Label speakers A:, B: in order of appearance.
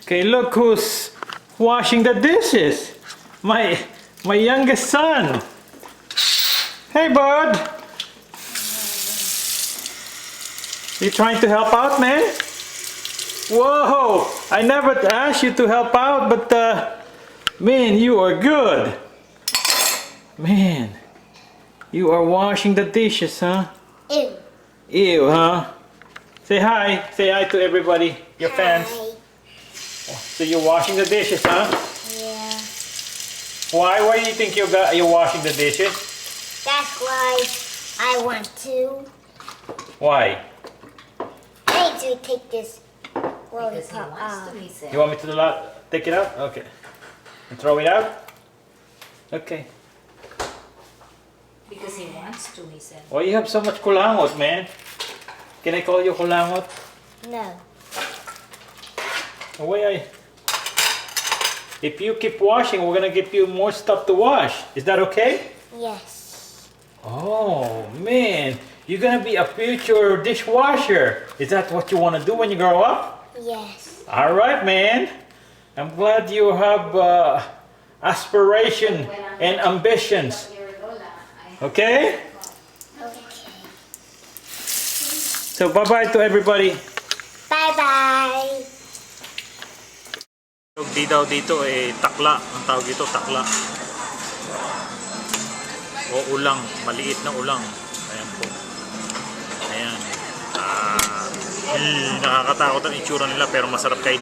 A: Okay, look who's washing the dishes. My youngest son. Hey, bud. You trying to help out, man? Whoa! I never asked you to help out, but man, you are good. Man, you are washing the dishes, huh?
B: Ew.
A: Ew, huh? Say hi. Say hi to everybody, your fans. So you're washing the dishes, huh?
B: Yeah.
A: Why? Why do you think you're washing the dishes?
B: That's why I want to.
A: Why?
B: I need to take this
C: Because he
B: lollipop
C: wants
B: off.
C: to, he said.
A: You want me to take it out? Okay. And throw it out? Okay.
C: Because he wants to, he said.
A: Why you have so much kulangot, man? Can I call you kulangot?
B: No.
A: If you keep washing, we're gonna give you more stuff to wash. Is that okay?
B: Yes.
A: Oh man, you're gonna be a future dishwasher. Is that what you want to do when you grow up?
B: Yes.
A: All right, man. I'm glad you have aspiration and ambitions. Okay?
B: Okay.
A: So bye-bye to everybody.
B: Bye-bye.
A: Di daw dito takla. Ang tawag dito takla. O ulang. Maliit na ulang. Ayan po. Ayan. Nakakatakot ang itsura nila pero masarap kayo.